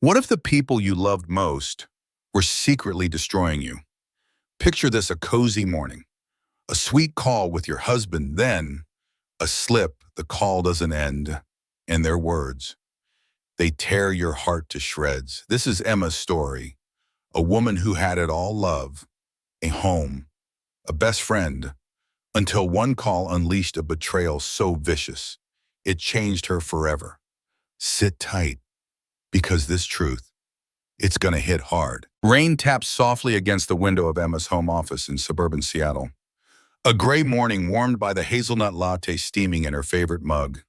What if the people you loved most were secretly destroying you? Picture this: a cozy morning, a sweet call with your husband, then a slip, the call doesn't end, and their words. They tear your heart to shreds. This is Emma's story, a woman who had it all: love, a home, a best friend, until one call unleashed a betrayal so vicious, it changed her forever. Sit tight, because this truth, it's gonna hit hard. Rain tapped softly against the window of Emma's home office in suburban Seattle. A gray morning warmed by the hazelnut latte steaming in her favorite mug.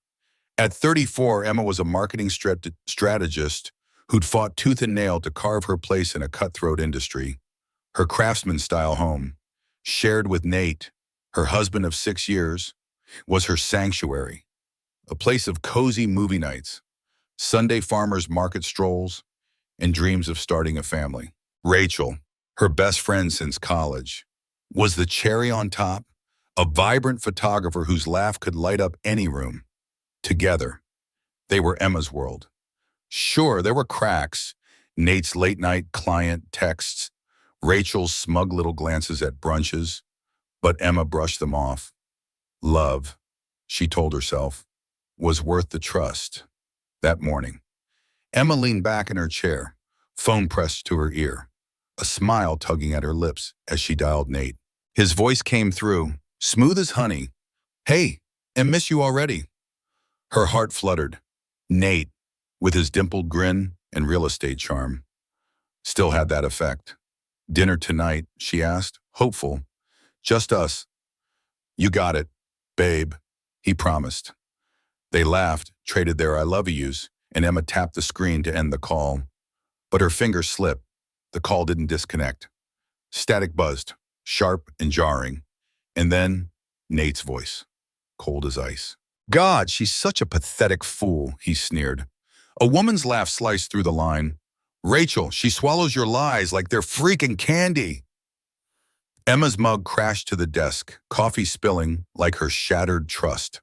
At 34, Emma was a marketing strategist who'd fought tooth and nail to carve her place in a cutthroat industry. Her craftsman-style home, shared with Nate, her husband of 6 years, was her sanctuary, a place of cozy movie nights, Sunday farmers market strolls, and dreams of starting a family. Rachel, her best friend since college, was the cherry on top, a vibrant photographer whose laugh could light up any room. Together, they were Emma's world. Sure, there were cracks: Nate's late-night client texts, Rachel's smug little glances at brunches, but Emma brushed them off. Love, she told herself, was worth the trust. That morning, Emma leaned back in her chair, phone pressed to her ear, a smile tugging at her lips as she dialed Nate. His voice came through, smooth as honey. "Hey, Em, miss you already." Her heart fluttered. Nate, with his dimpled grin and real estate charm, still had that effect. "Dinner tonight?" she asked, hopeful. "Just us." "You got it, babe," he promised. They laughed, traded their "I love yous," and Emma tapped the screen to end the call. But her fingers slipped. The call didn't disconnect. Static buzzed, sharp and jarring. And then Nate's voice, cold as ice. "God, she's such a pathetic fool," he sneered. A woman's laugh sliced through the line. "Rachel, she swallows your lies like they're freaking candy." Emma's mug crashed to the desk, coffee spilling like her shattered trust.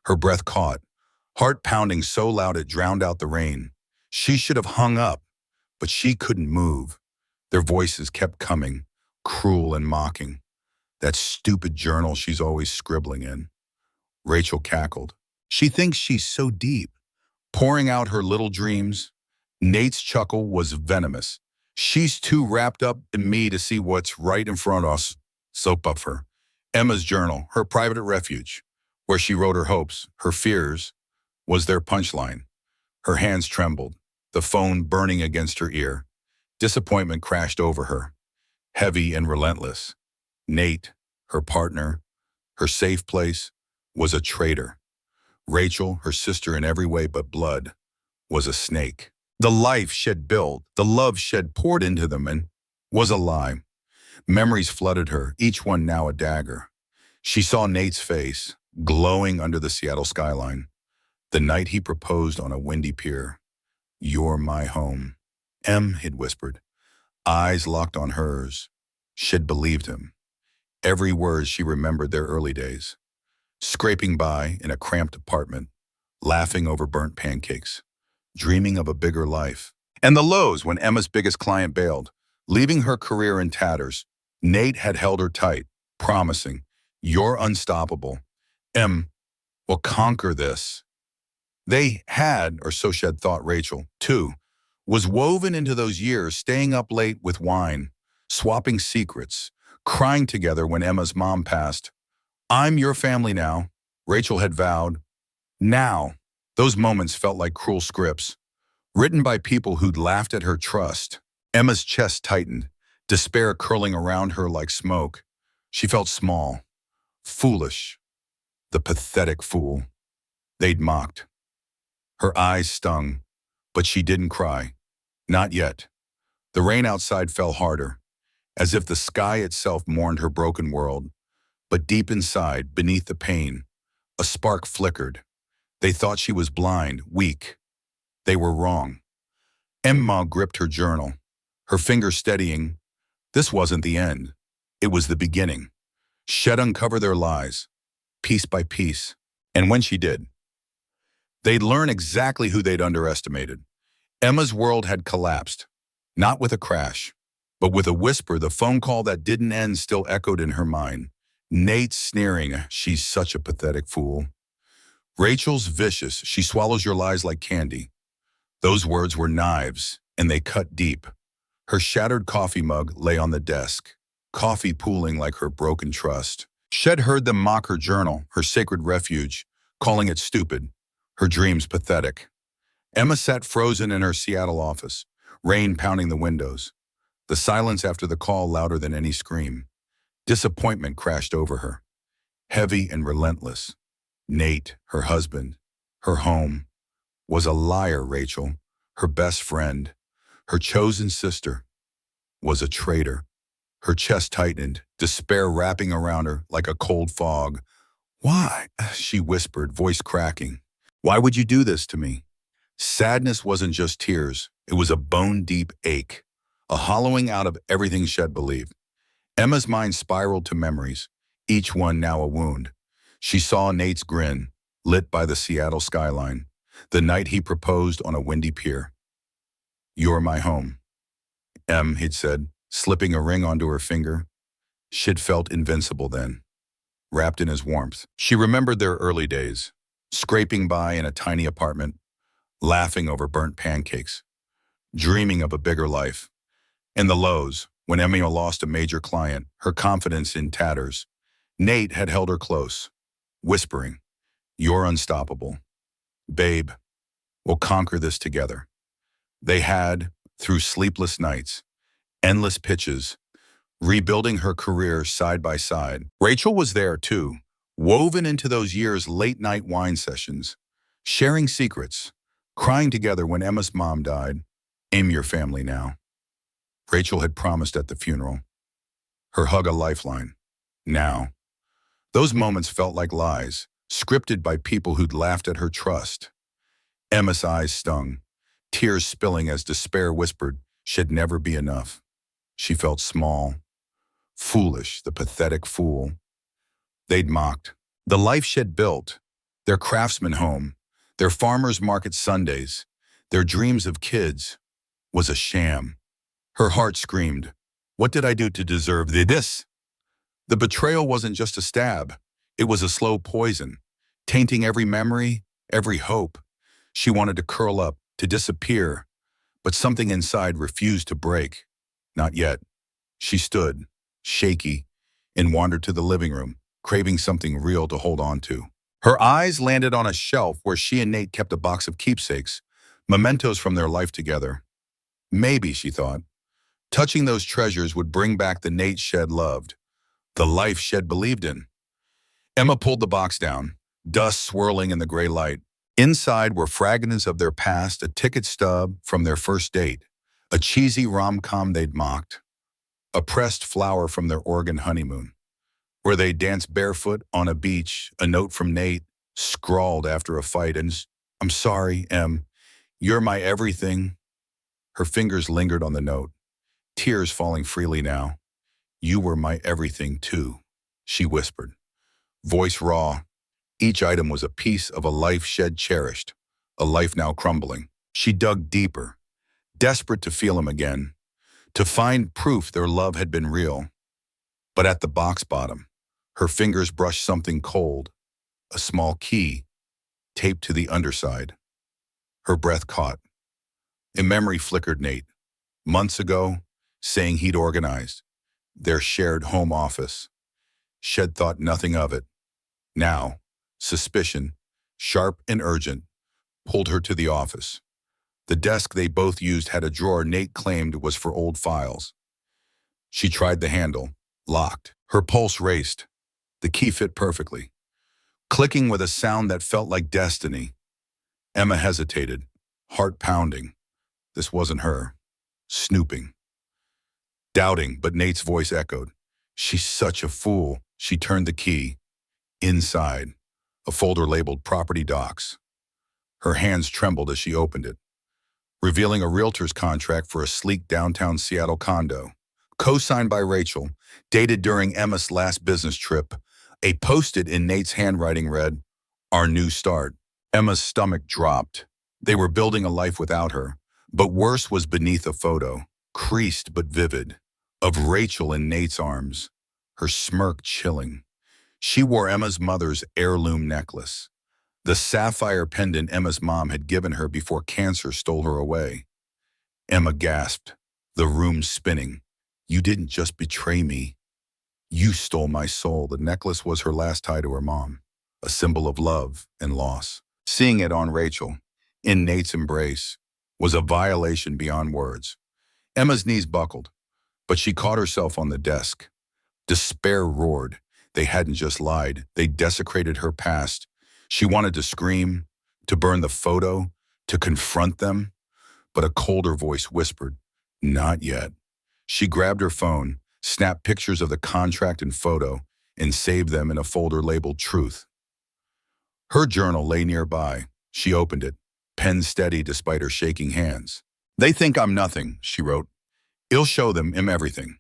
Her breath caught, heart pounding so loud it drowned out the rain. She should have hung up, but she couldn't move. Their voices kept coming, cruel and mocking. "That stupid journal she's always scribbling in." Rachel cackled. "She thinks she's so deep, pouring out her little dreams." Nate's chuckle was venomous. "She's too wrapped up in me to see what's right in front of us." Soap up her. Emma's journal, her private refuge, where she wrote her hopes, her fears, was their punchline. Her hands trembled, the phone burning against her ear. Disappointment crashed over her, heavy and relentless. Nate, her partner, her safe place, was a traitor. Rachel, her sister in every way but blood, was a snake. The life she'd built, the love she'd poured into them, and was a lie. Memories flooded her, each one now a dagger. She saw Nate's face, glowing under the Seattle skyline. The night he proposed on a windy pier. "You're my home." "Em," he'd whispered, eyes locked on hers. She'd believed him. Every word she remembered their early days. Scraping by in a cramped apartment, laughing over burnt pancakes, dreaming of a bigger life. And the lows when Emma's biggest client bailed, leaving her career in tatters. Nate had held her tight, promising, "You're unstoppable. Em, we'll conquer this." They had, or so she had thought Rachel, too, was woven into those years, staying up late with wine, swapping secrets, crying together when Emma's mom passed. "I'm your family now," Rachel had vowed. Now, those moments felt like cruel scripts, written by people who'd laughed at her trust. Emma's chest tightened, despair curling around her like smoke. She felt small, foolish, the pathetic fool they'd mocked. Her eyes stung, but she didn't cry. Not yet. The rain outside fell harder, as if the sky itself mourned her broken world. But deep inside, beneath the pain, a spark flickered. They thought she was blind, weak. They were wrong. Emma gripped her journal, her fingers steadying. This wasn't the end. It was the beginning. She'd uncover their lies, piece by piece. And when she did, they'd learn exactly who they'd underestimated. Emma's world had collapsed, not with a crash, but with a whisper. The phone call that didn't end still echoed in her mind. Nate sneering, she's such a pathetic fool. Rachel's vicious, she swallows your lies like candy. Those words were knives, and they cut deep. Her shattered coffee mug lay on the desk, coffee pooling like her broken trust. Shed heard them mock her journal, her sacred refuge, calling it stupid, her dreams pathetic. Emma sat frozen in her Seattle office, rain pounding the windows. The silence after the call louder than any scream. Disappointment crashed over her, heavy and relentless. Nate, her husband, her home, was a liar. Rachel, her best friend, her chosen sister, was a traitor. Her chest tightened, despair wrapping around her like a cold fog. Why? She whispered, voice cracking. Why would you do this to me? Sadness wasn't just tears. It was a bone-deep ache, a hollowing out of everything she'd believed. Emma's mind spiraled to memories, each one now a wound. She saw Nate's grin, lit by the Seattle skyline, the night he proposed on a windy pier. "You're my home," he'd said, slipping a ring onto her finger. She'd felt invincible then, wrapped in his warmth. She remembered their early days, scraping by in a tiny apartment, laughing over burnt pancakes, dreaming of a bigger life. And the lows, when Emma lost a major client, her confidence in tatters. Nate had held her close, whispering, "You're unstoppable. Babe, we'll conquer this together." They had, through sleepless nights, endless pitches, rebuilding her career side by side. Rachel was there too, woven into those years' late-night wine sessions, sharing secrets, crying together when Emma's mom died. "Aim your family now," Rachel had promised at the funeral. Her hug a lifeline. Now. Those moments felt like lies, scripted by people who'd laughed at her trust. Emma's eyes stung, tears spilling as despair whispered she'd never be enough. She felt small, foolish, the pathetic fool they'd mocked. The life she'd built, their craftsman home, their farmer's market Sundays, their dreams of kids, was a sham. Her heart screamed, "What did I do to deserve this?" The betrayal wasn't just a stab. It was a slow poison, tainting every memory, every hope. She wanted to curl up, to disappear, but something inside refused to break. Not yet. She stood, shaky, and wandered to the living room, craving something real to hold on to. Her eyes landed on a shelf where she and Nate kept a box of keepsakes, mementos from their life together. Maybe, she thought, touching those treasures would bring back the Nate she'd loved, the life she'd believed in. Emma pulled the box down, dust swirling in the gray light. Inside were fragments of their past, a ticket stub from their first date, a cheesy rom-com they'd mocked, a pressed flower from their Oregon honeymoon, where they danced barefoot on a beach, a note from Nate, scrawled after a fight, and "I'm sorry, Em, you're my everything." Her fingers lingered on the note, tears falling freely now. "You were my everything too," she whispered, voice raw. Each item was a piece of a life she'd cherished, a life now crumbling. She dug deeper, desperate to feel him again, to find proof their love had been real. But at the box bottom, her fingers brushed something cold, a small key, taped to the underside. Her breath caught. A memory flickered Nate, months ago, saying he'd organized their shared home office. She'd thought nothing of it. Now, suspicion, sharp and urgent, pulled her to the office. The desk they both used had a drawer Nate claimed was for old files. She tried the handle, locked. Her pulse raced. The key fit perfectly, clicking with a sound that felt like destiny. Emma hesitated, heart pounding. This wasn't her. Snooping. Doubting, but Nate's voice echoed. "She's such a fool." She turned the key. Inside, a folder labeled Property Docs. Her hands trembled as she opened it, revealing a realtor's contract for a sleek downtown Seattle condo, co-signed by Rachel, dated during Emma's last business trip. A post-it in Nate's handwriting read, "Our new start." Emma's stomach dropped. They were building a life without her, But worse was beneath a photo, creased but vivid, of Rachel in Nate's arms, her smirk chilling. She wore Emma's mother's heirloom necklace, the sapphire pendant Emma's mom had given her before cancer stole her away. Emma gasped, the room spinning. You didn't just betray me. You stole my soul. The necklace was her last tie to her mom, a symbol of love and loss. Seeing it on Rachel, in Nate's embrace, was a violation beyond words. Emma's knees buckled, but she caught herself on the desk. Despair roared. They hadn't just lied. They desecrated her past. She wanted to scream, to burn the photo, to confront them, but a colder voice whispered, not yet. She grabbed her phone, snapped pictures of the contract and photo, and saved them in a folder labeled Truth. Her journal lay nearby. She opened it, pen steady despite her shaking hands. They think I'm nothing, she wrote. I'll show them I'm everything.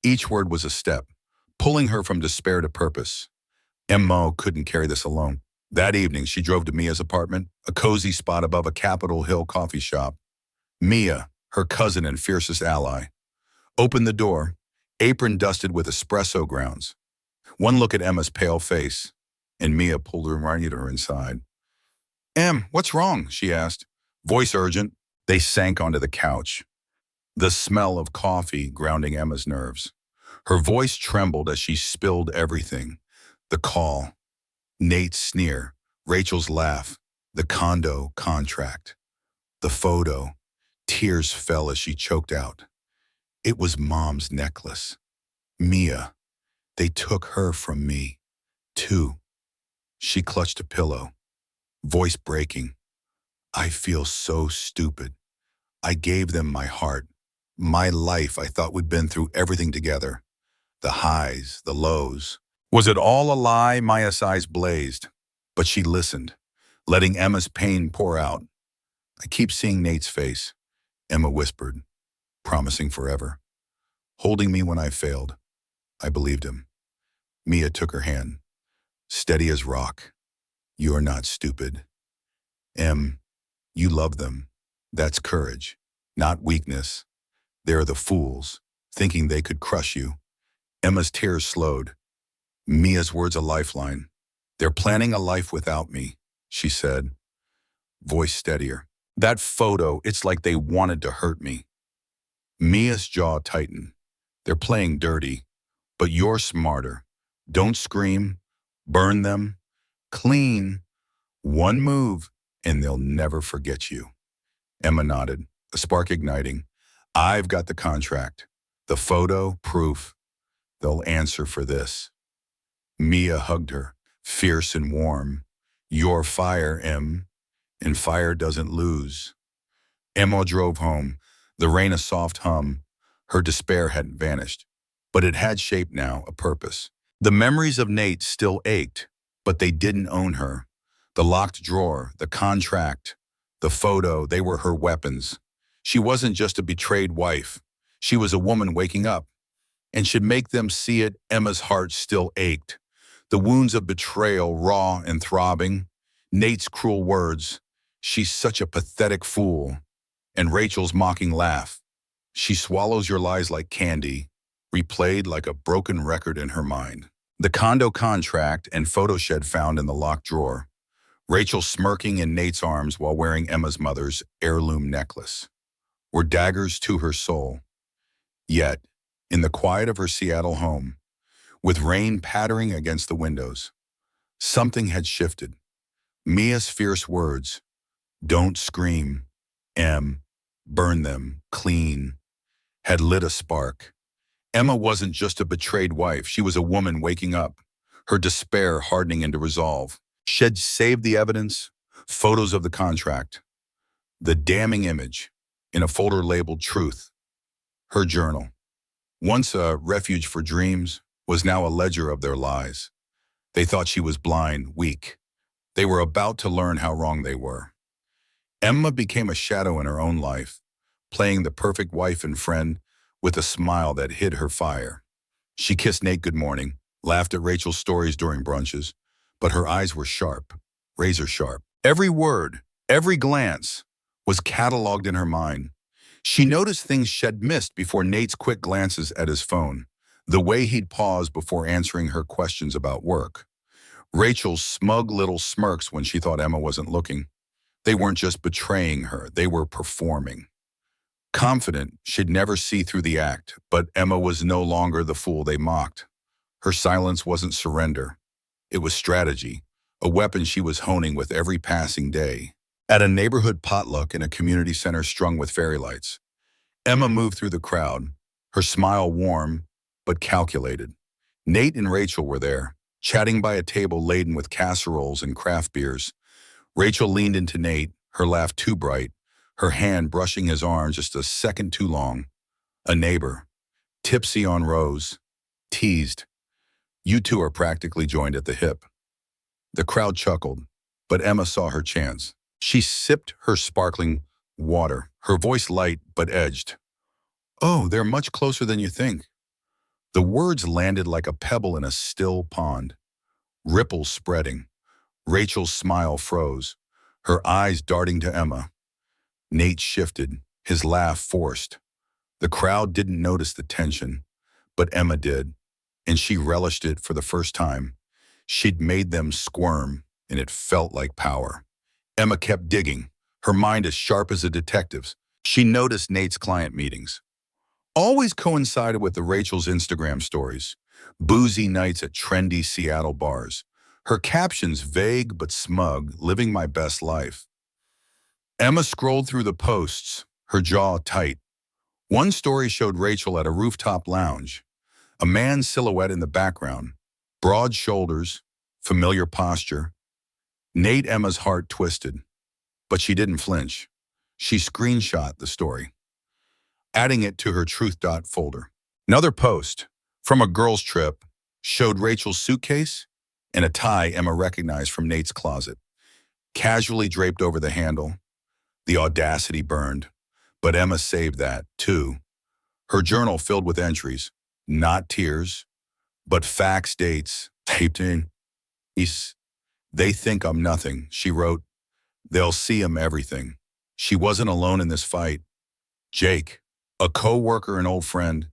Each word was a step, pulling her from despair to purpose. Emma couldn't carry this alone. That evening, she drove to Mia's apartment, a cozy spot above a Capitol Hill coffee shop. Mia, her cousin and fiercest ally, opened the door, apron dusted with espresso grounds. One look at Emma's pale face, and Mia pulled her right to her inside. Em, what's wrong? She asked, voice urgent. They sank onto the couch, the smell of coffee grounding Emma's nerves. Her voice trembled as she spilled everything. The call, Nate's sneer, Rachel's laugh, the condo contract, the photo. Tears fell as she choked out. It was Mom's necklace. Mia. They took her from me, too. She clutched a pillow, voice breaking. I feel so stupid. I gave them my heart, my life. I thought we'd been through everything together. The highs, the lows. Was it all a lie? Maya's eyes blazed, but she listened, letting Emma's pain pour out. I keep seeing Nate's face, Emma whispered, promising forever. Holding me when I failed. I believed him. Mia took her hand, steady as rock. You're not stupid. Em, you love them. That's courage, not weakness. They're the fools, thinking they could crush you. Emma's tears slowed. Mia's words a lifeline. They're planning a life without me, she said, voice steadier. That photo, it's like they wanted to hurt me. Mia's jaw tightened. They're playing dirty, but you're smarter. Don't scream. Burn them. Clean. One move, and they'll never forget you. Emma nodded, a spark igniting. I've got the contract. The photo, proof. They'll answer for this. Mia hugged her, fierce and warm. Your fire, Em, and fire doesn't lose. Emma drove home, the rain a soft hum. Her despair hadn't vanished, but it had shape now, a purpose. The memories of Nate still ached, but they didn't own her. The locked drawer, the contract, the photo, they were her weapons. She wasn't just a betrayed wife. She was a woman waking up, and should make them see it. Emma's heart still ached. The wounds of betrayal, raw and throbbing. Nate's cruel words, she's such a pathetic fool. And Rachel's mocking laugh, she swallows your lies like candy, replayed like a broken record in her mind. The condo contract and photo shed found in the locked drawer. Rachel smirking in Nate's arms while wearing Emma's mother's heirloom necklace were daggers to her soul. Yet, in the quiet of her Seattle home, with rain pattering against the windows, something had shifted. Mia's fierce words, don't scream, Em, burn them, clean, had lit a spark. Emma wasn't just a betrayed wife, she was a woman waking up, her despair hardening into resolve. She'd saved the evidence, photos of the contract, the damning image, in a folder labeled Truth. Her journal, once a refuge for dreams, was now a ledger of their lies. They thought she was blind, weak. They were about to learn how wrong they were. Emma became a shadow in her own life, playing the perfect wife and friend with a smile that hid her fire. She kissed Nate good morning, laughed at Rachel's stories during brunches, but her eyes were sharp, razor sharp. Every word, every glance was cataloged in her mind. She noticed things she'd missed before Nate's quick glances at his phone, the way he'd pause before answering her questions about work, Rachel's smug little smirks when she thought Emma wasn't looking. They weren't just betraying her, they were performing. Confident she'd never see through the act, but Emma was no longer the fool they mocked. Her silence wasn't surrender. It was strategy, a weapon she was honing with every passing day. At a neighborhood potluck in a community center strung with fairy lights, Emma moved through the crowd, her smile warm but calculated. Nate and Rachel were there, chatting by a table laden with casseroles and craft beers. Rachel leaned into Nate, her laugh too bright, her hand brushing his arm just a second too long. A neighbor, tipsy on Rose, teased, "You two are practically joined at the hip." The crowd chuckled, but Emma saw her chance. She sipped her sparkling water, her voice light but edged. "Oh, they're much closer than you think." The words landed like a pebble in a still pond, ripples spreading. Rachel's smile froze, her eyes darting to Emma. Nate shifted, his laugh forced. The crowd didn't notice the tension, but Emma did, and she relished it for the first time. She'd made them squirm, and it felt like power. Emma kept digging, her mind as sharp as a detective's. She noticed Nate's client meetings always coincided with the Rachel's Instagram stories, boozy nights at trendy Seattle bars. Her captions vague but smug, living my best life. Emma scrolled through the posts, her jaw tight. One story showed Rachel at a rooftop lounge, a man's silhouette in the background, broad shoulders, familiar posture. Nate Emma's heart twisted, but she didn't flinch. She screenshot the story, adding it to her Truth folder. Another post from a girls' trip showed Rachel's suitcase and a tie Emma recognized from Nate's closet, casually draped over the handle. The audacity burned, but Emma saved that, too. Her journal filled with entries, not tears, but facts, dates, taped in. "They think I'm nothing," she wrote. "They'll see I'm everything." She wasn't alone in this fight. Jake, a co-worker and old friend,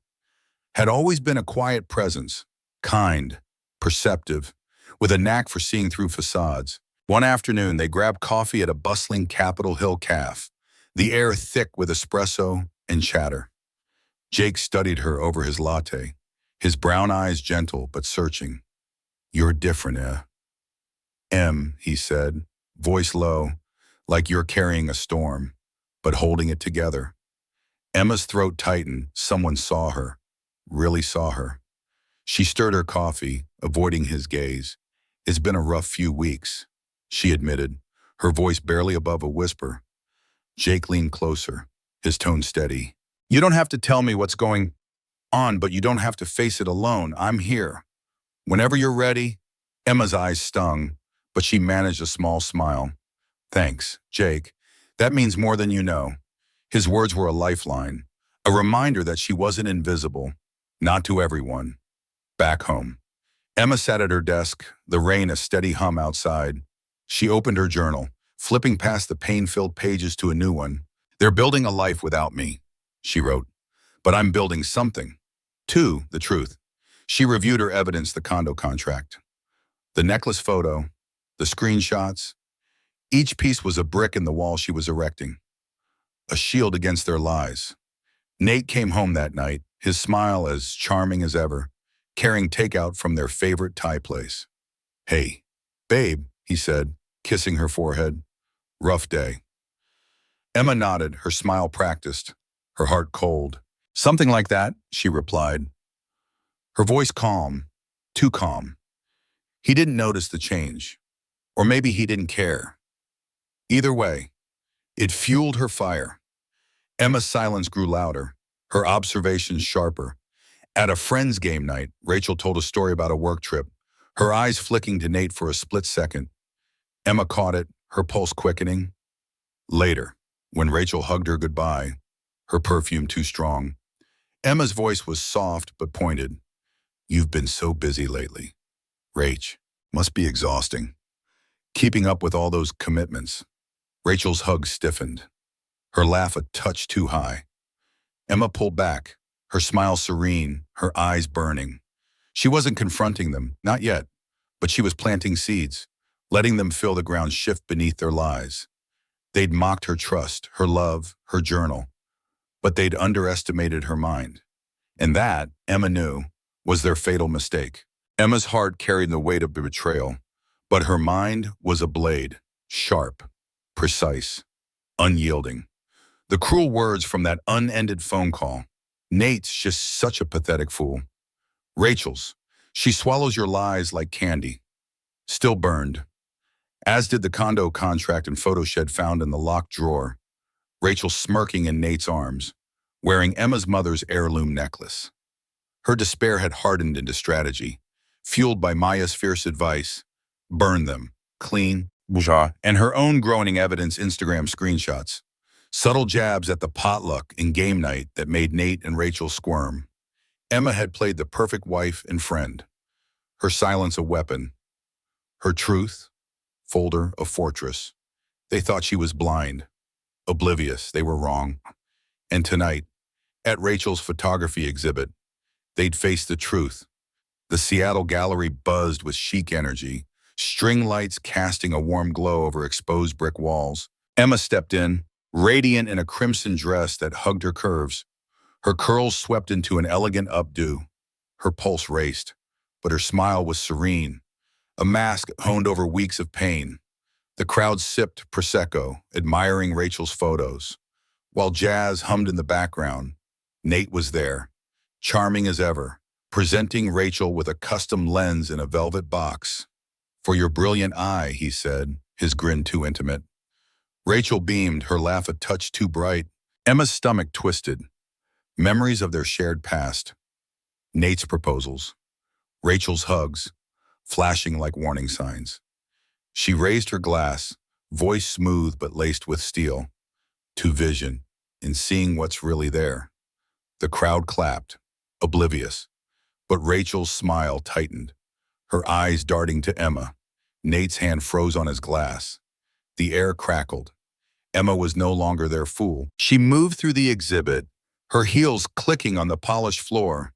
had always been a quiet presence, kind, perceptive, with a knack for seeing through facades. One afternoon, they grabbed coffee at a bustling Capitol Hill cafe, the air thick with espresso and chatter. Jake studied her over his latte, his brown eyes gentle but searching. "You're different, eh?" He said, voice low, like you're carrying a storm, but holding it together. Emma's throat tightened. Someone saw her, really saw her. She stirred her coffee, avoiding his gaze. "It's been a rough few weeks," she admitted, her voice barely above a whisper. Jake leaned closer, his tone steady. "You don't have to tell me what's going on, but you don't have to face it alone. I'm here. Whenever you're ready." Emma's eyes stung, but she managed a small smile. "Thanks, Jake. That means more than you know." His words were a lifeline, a reminder that she wasn't invisible, not to everyone. Back home, Emma sat at her desk, the rain a steady hum outside. She opened her journal, flipping past the pain-filled pages to a new one. "They're building a life without me," she wrote. "But I'm building something. Too, the truth." She reviewed her evidence, the condo contract, the necklace photo, the screenshots. Each piece was a brick in the wall she was erecting, a shield against their lies. Nate came home that night, his smile as charming as ever, carrying takeout from their favorite Thai place. "Hey, babe," he said, kissing her forehead. "Rough day." Emma nodded, her smile practiced, her heart cold. "Something like that," she replied, her voice calm, too calm. He didn't notice the change, or maybe he didn't care. Either way, it fueled her fire. Emma's silence grew louder, her observations sharper. At a friend's game night, Rachel told a story about a work trip, her eyes flicking to Nate for a split second. Emma caught it, her pulse quickening. Later, when Rachel hugged her goodbye, her perfume too strong, Emma's voice was soft but pointed. "You've been so busy lately. Rach, must be exhausting. Keeping up with all those commitments." Rachel's hug stiffened. her laugh a touch too high. Emma pulled back, her smile serene, her eyes burning. She wasn't confronting them, not yet, but she was planting seeds, letting them feel the ground shift beneath their lies. They'd mocked her trust, her love, her journal, but they'd underestimated her mind. And that, Emma knew, was their fatal mistake. Emma's heart carried the weight of betrayal, but her mind was a blade, sharp, precise, unyielding. The cruel words from that unended phone call. Nate's just such a pathetic fool. Rachel's. She swallows your lies like candy. Still burned. As did the condo contract and photo shed found in the locked drawer. Rachel smirking in Nate's arms, wearing Emma's mother's heirloom necklace. Her despair had hardened into strategy, fueled by Maya's fierce advice. Burn them. Clean. Bourgeois. And her own groaning evidence Instagram screenshots. Subtle jabs at the potluck and game night that made Nate and Rachel squirm. Emma had played the perfect wife and friend. Her silence a weapon. Her truth, folder a fortress. They thought she was blind. Oblivious, they were wrong. And tonight, at Rachel's photography exhibit, they'd face the truth. The Seattle gallery buzzed with chic energy, string lights casting a warm glow over exposed brick walls. Emma stepped in, radiant in a crimson dress that hugged her curves. Her curls swept into an elegant updo. Her pulse raced, but her smile was serene, a mask honed over weeks of pain. The crowd sipped Prosecco, admiring Rachel's photos. While jazz hummed in the background, Nate was there, charming as ever, presenting Rachel with a custom lens in a velvet box. "For your brilliant eye," he said, his grin too intimate. Rachel beamed, her laugh a touch too bright. Emma's stomach twisted. Memories of their shared past. Nate's proposals. Rachel's hugs, flashing like warning signs. She raised her glass, voice smooth but laced with steel, to vision, in seeing what's really there. The crowd clapped, oblivious, but Rachel's smile tightened, her eyes darting to Emma. Nate's hand froze on his glass. The air crackled. Emma was no longer their fool. She moved through the exhibit, her heels clicking on the polished floor,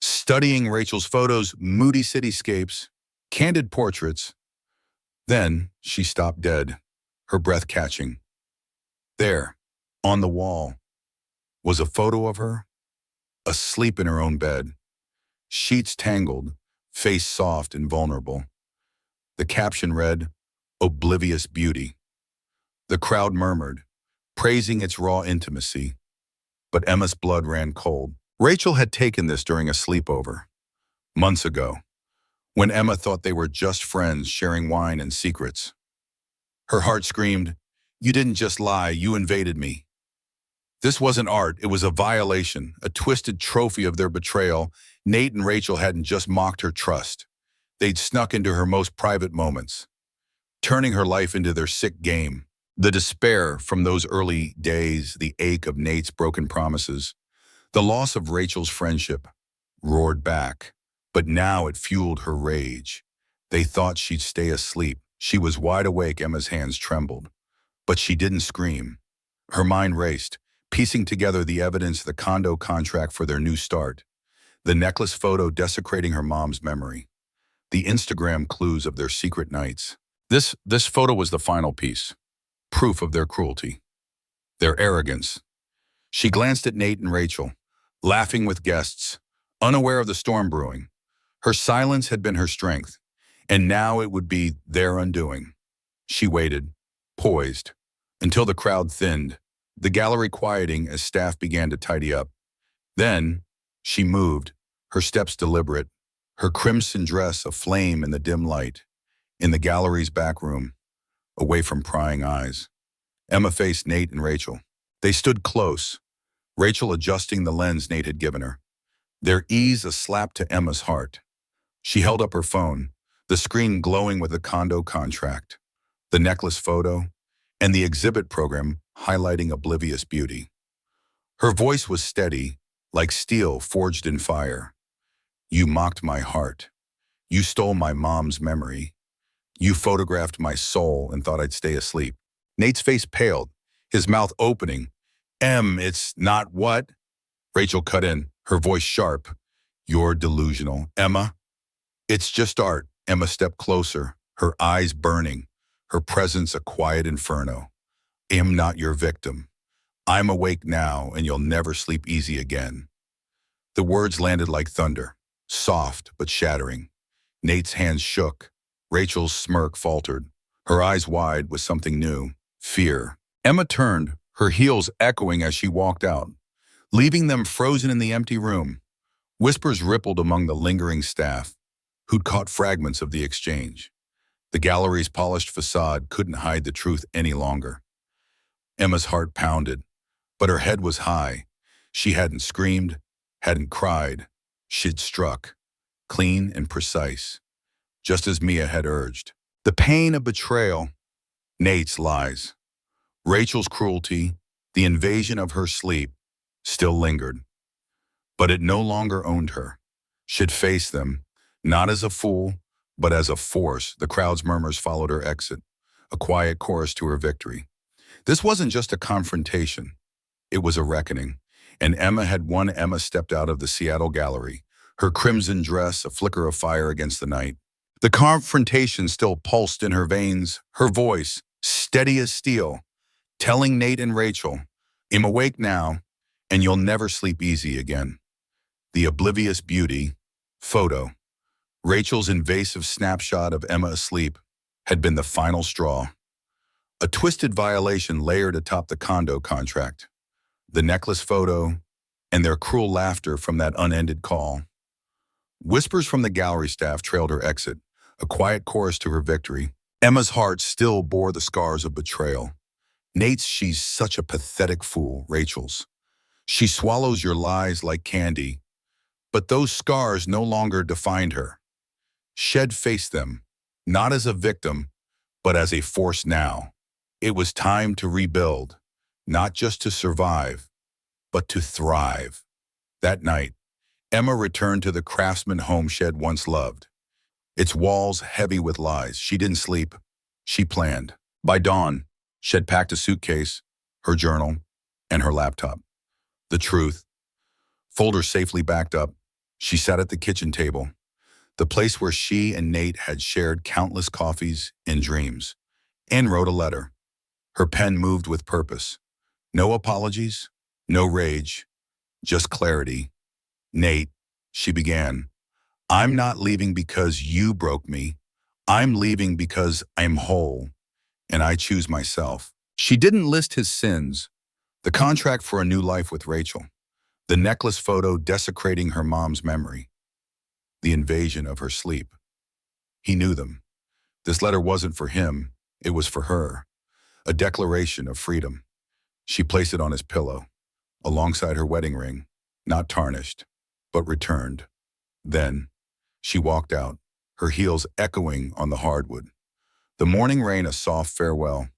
studying Rachel's photos, moody cityscapes, candid portraits. Then she stopped dead, her breath catching. There, on the wall, was a photo of her, asleep in her own bed, sheets tangled, face soft and vulnerable. The caption read, "Oblivious Beauty." The crowd murmured, praising its raw intimacy. But Emma's blood ran cold. Rachel had taken this during a sleepover, months ago, when Emma thought they were just friends sharing wine and secrets. Her heart screamed, "You didn't just lie, you invaded me." This wasn't art, it was a violation, a twisted trophy of their betrayal. Nate and Rachel hadn't just mocked her trust. They'd snuck into her most private moments, turning her life into their sick game. The despair from those early days, the ache of Nate's broken promises, the loss of Rachel's friendship, roared back. But now it fueled her rage. They thought she'd stay asleep. She was wide awake, Emma's hands trembled. But she didn't scream. Her mind raced, piecing together the evidence, the condo contract for their new start, the necklace photo desecrating her mom's memory, the Instagram clues of their secret nights. This photo was the final piece, proof of their cruelty, their arrogance. She glanced at Nate and Rachel, laughing with guests, unaware of the storm brewing. Her silence had been her strength, and now it would be their undoing. She waited, poised, until the crowd thinned, the gallery quieting as staff began to tidy up. Then, she moved, her steps deliberate, her crimson dress aflame in the dim light, in the gallery's back room, away from prying eyes. Emma faced Nate and Rachel. They stood close, Rachel adjusting the lens Nate had given her, their ease a slap to Emma's heart. She held up her phone, the screen glowing with the condo contract, the necklace photo, and the exhibit program highlighting oblivious beauty. Her voice was steady, like steel forged in fire. "You mocked my heart. You stole my mom's memory. You photographed my soul and thought I'd stay asleep." Nate's face paled, his mouth opening. It's not what? Rachel cut in, her voice sharp. You're delusional. Emma, it's just art. Emma stepped closer, her eyes burning, her presence a quiet inferno. I'm not your victim. I'm awake now, and you'll never sleep easy again. The words landed like thunder, soft but shattering. Nate's hands shook. Rachel's smirk faltered, her eyes wide with something new, fear. Emma turned, her heels echoing as she walked out, leaving them frozen in the empty room. Whispers rippled among the lingering staff, who'd caught fragments of the exchange. The gallery's polished facade couldn't hide the truth any longer. Emma's heart pounded, but her head was high. She hadn't screamed, hadn't cried. She'd struck, clean and precise, just as Mia had urged. The pain of betrayal, Nate's lies, Rachel's cruelty, the invasion of her sleep, still lingered. But it no longer owned her. She'd face them, not as a fool, but as a force. The crowd's murmurs followed her exit, a quiet chorus to her victory. This wasn't just a confrontation. It was a reckoning. And Emma had won. Emma stepped out of the Seattle gallery, her crimson dress a flicker of fire against the night. The confrontation still pulsed in her veins, her voice, steady as steel, telling Nate and Rachel, I'm awake now, and you'll never sleep easy again. The oblivious beauty, photo, Rachel's invasive snapshot of Emma asleep, had been the final straw. A twisted violation layered atop the condo contract. The necklace photo, and their cruel laughter from that unended call. Whispers from the gallery staff trailed her exit, a quiet chorus to her victory. Emma's heart still bore the scars of betrayal. Nate's, she's such a pathetic fool. Rachel's, she swallows your lies like candy. But those scars no longer defined her. Shed faced them, not as a victim, but as a force now. It was time to rebuild, not just to survive, but to thrive. That night, Emma returned to the craftsman home she'd once loved. Its walls heavy with lies. She didn't sleep. She planned. By dawn, she'd packed a suitcase, her journal, and her laptop. The truth, folder safely backed up, she sat at the kitchen table, the place where she and Nate had shared countless coffees and dreams, and wrote a letter. Her pen moved with purpose. No apologies, no rage, just clarity. Nate, she began, I'm not leaving because you broke me. I'm leaving because I'm whole, and I choose myself. She didn't list his sins, the contract for a new life with Rachel, the necklace photo desecrating her mom's memory, the invasion of her sleep. He knew them. This letter wasn't for him, it was for her, a declaration of freedom. She placed it on his pillow, alongside her wedding ring, not tarnished, but returned. Then, she walked out, her heels echoing on the hardwood. The morning rain a soft farewell.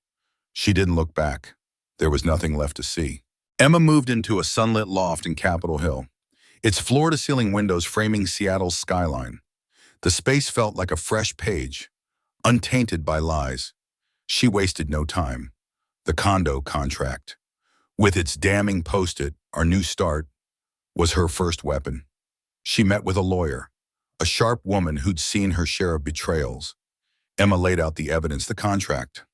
She didn't look back. There was nothing left to see. Emma moved into a sunlit loft in Capitol Hill, its floor-to-ceiling windows framing Seattle's skyline. The space felt like a fresh page, untainted by lies. She wasted no time. The condo contract, with its damning post-it, our new start, was her first weapon. She met with a lawyer, a sharp woman who'd seen her share of betrayals. Emma laid out the evidence, the contract,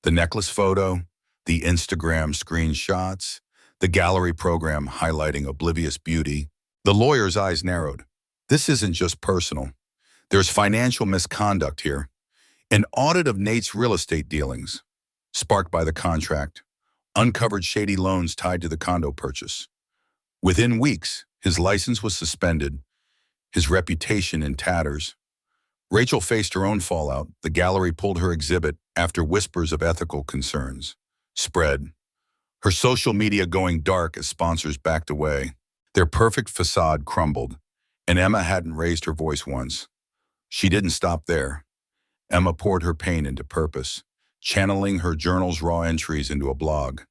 the necklace photo, the Instagram screenshots, the gallery program highlighting oblivious beauty. The lawyer's eyes narrowed. This isn't just personal. There's financial misconduct here. An audit of Nate's real estate dealings, sparked by the contract, uncovered shady loans tied to the condo purchase. Within weeks, his license was suspended, his reputation in tatters. Rachel faced her own fallout. The gallery pulled her exhibit after whispers of ethical concerns spread, her social media going dark as sponsors backed away. Their perfect facade crumbled, and Emma hadn't raised her voice once. She didn't stop there. Emma poured her pain into purpose, channeling her journal's raw entries into a blog.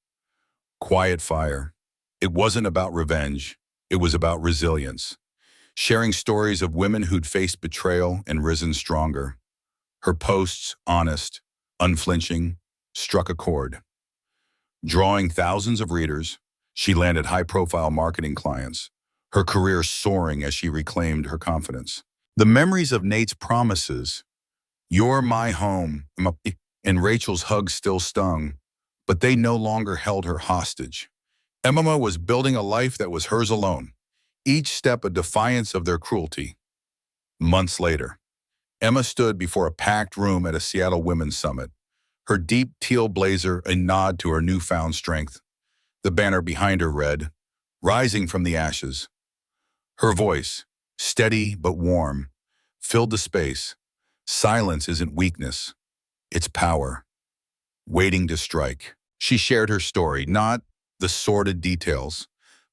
Quiet fire. It wasn't about revenge. It was about resilience, sharing stories of women who'd faced betrayal and risen stronger. Her posts, honest, unflinching, struck a chord. Drawing thousands of readers, she landed high-profile marketing clients, her career soaring as she reclaimed her confidence. The memories of Nate's promises, "You're my home," and Rachel's hug still stung, but they no longer held her hostage. Emma was building a life that was hers alone, each step a defiance of their cruelty. Months later, Emma stood before a packed room at a Seattle Women's Summit, her deep teal blazer a nod to her newfound strength. The banner behind her read, "Rising from the Ashes." Her voice, steady but warm, filled the space. Silence isn't weakness, it's power, waiting to strike. She shared her story, not the sordid details,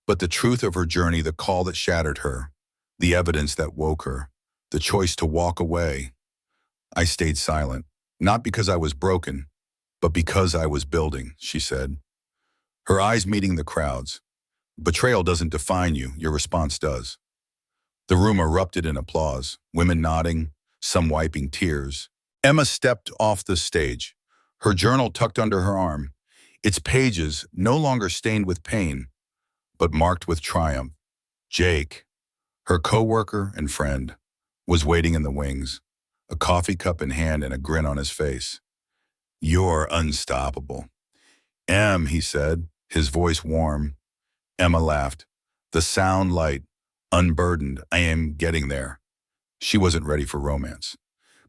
but the truth of her journey, the call that shattered her, the evidence that woke her, the choice to walk away. I stayed silent, not because I was broken, but because I was building, she said, her eyes meeting the crowd's. Betrayal doesn't define you, your response does. The room erupted in applause, women nodding, some wiping tears. Emma stepped off the stage, her journal tucked under her arm, its pages no longer stained with pain, but marked with triumph. Jake, her co-worker and friend, was waiting in the wings, a coffee cup in hand and a grin on his face. "You're unstoppable." "Em," he said, his voice warm. Emma laughed, the sound light, unburdened. "I am getting there." She wasn't ready for romance.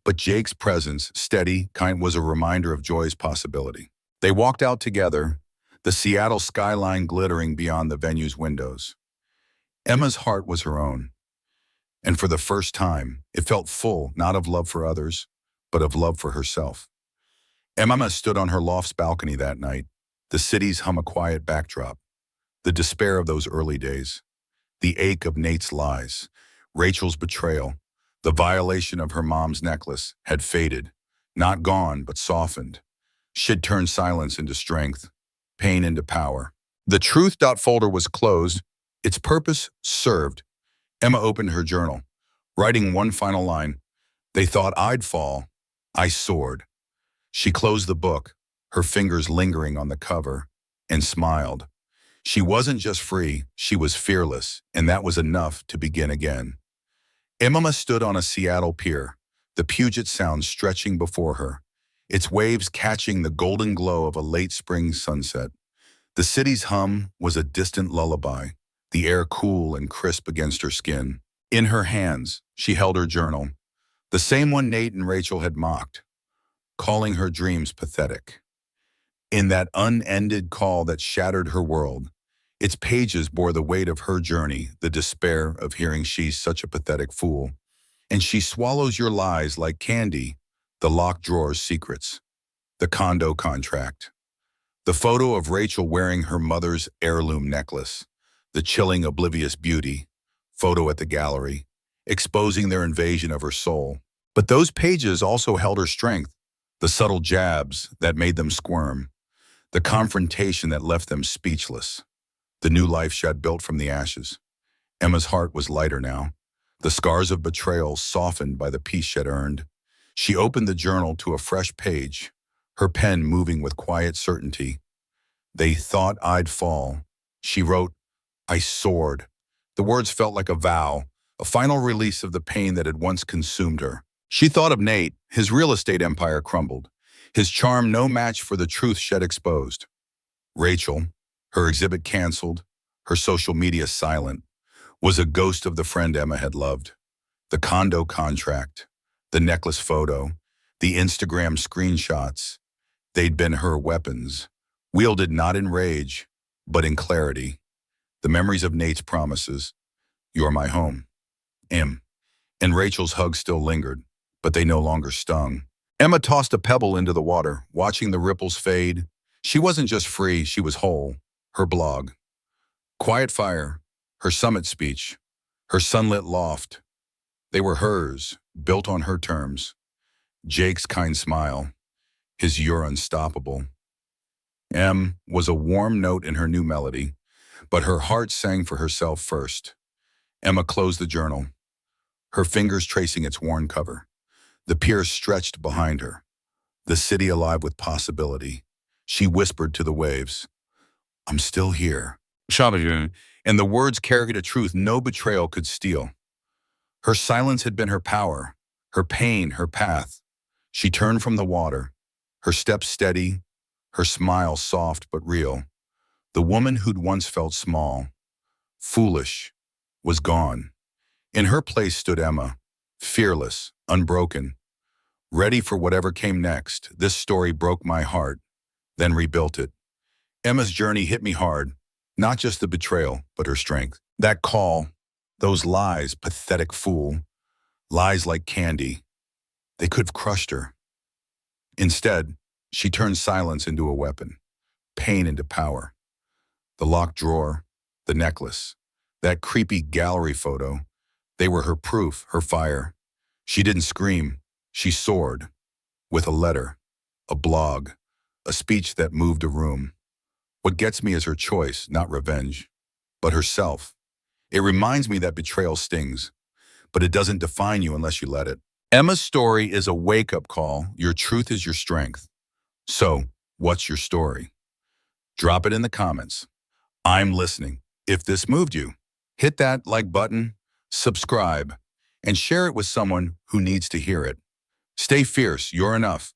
But Jake's presence, steady, kind, was a reminder of joy's possibility. They walked out together, the Seattle skyline glittering beyond the venue's windows. Emma's heart was her own, and for the first time, it felt full, not of love for others, but of love for herself. Emma stood on her loft's balcony that night, the city's hum a quiet backdrop, the despair of those early days, the ache of Nate's lies, Rachel's betrayal, the violation of her mom's necklace had faded, not gone, but softened. She'd turned silence into strength, pain into power. The truth folder was closed, its purpose served. Emma opened her journal, writing one final line. "They thought I'd fall. I soared." She closed the book, her fingers lingering on the cover, and smiled. She wasn't just free, she was fearless, and that was enough to begin again. Emma stood on a Seattle pier, the Puget Sound stretching before her, its waves catching the golden glow of a late spring sunset. The city's hum was a distant lullaby, the air cool and crisp against her skin. In her hands, she held her journal, the same one Nate and Rachel had mocked, calling her dreams pathetic. In that unended call that shattered her world, its pages bore the weight of her journey, the despair of hearing she's such a pathetic fool. And she swallows your lies like candy, the locked drawer's secrets, the condo contract, the photo of Rachel wearing her mother's heirloom necklace, the chilling oblivious beauty, photo at the gallery, exposing their invasion of her soul. But those pages also held her strength, the subtle jabs that made them squirm, the confrontation that left them speechless. The new life she had built from the ashes. Emma's heart was lighter now, the scars of betrayal softened by the peace she had earned. She opened the journal to a fresh page, her pen moving with quiet certainty. "They thought I'd fall." She wrote, "I soared." The words felt like a vow, a final release of the pain that had once consumed her. She thought of Nate, his real estate empire crumbled, his charm no match for the truth she had exposed. Rachel, her exhibit canceled, her social media silent, was a ghost of the friend Emma had loved. The condo contract, the necklace photo, the Instagram screenshots, they'd been her weapons, wielded not in rage, but in clarity. The memories of Nate's promises, "You're my home," Em, and Rachel's hug still lingered, but they no longer stung. Emma tossed a pebble into the water, watching the ripples fade. She wasn't just free, she was whole. Her blog, Quiet Fire, her summit speech, her sunlit loft, they were hers, built on her terms. Jake's kind smile, his "You're unstoppable." M was a warm note in her new melody, but her heart sang for herself first. Emma closed the journal, her fingers tracing its worn cover. The pier stretched behind her, the city alive with possibility. She whispered to the waves, "I'm still here." And the words carried a truth no betrayal could steal. Her silence had been her power, her pain, her path. She turned from the water, her steps steady, her smile soft but real. The woman who'd once felt small, foolish, was gone. In her place stood Emma, fearless, unbroken, ready for whatever came next. This story broke my heart, then rebuilt it. Emma's journey hit me hard, not just the betrayal, but her strength. That call, those lies, pathetic fool, lies like candy, they could have crushed her. Instead, she turned silence into a weapon, pain into power. The locked drawer, the necklace, that creepy gallery photo, they were her proof, her fire. She didn't scream, she soared, with a letter, a blog, a speech that moved a room. What gets me is her choice, not revenge, but herself. It reminds me that betrayal stings, but it doesn't define you unless you let it. Emma's story is a wake-up call. Your truth is your strength. So, what's your story? Drop it in the comments. I'm listening. If this moved you, hit that like button, subscribe, and share it with someone who needs to hear it. Stay fierce, you're enough.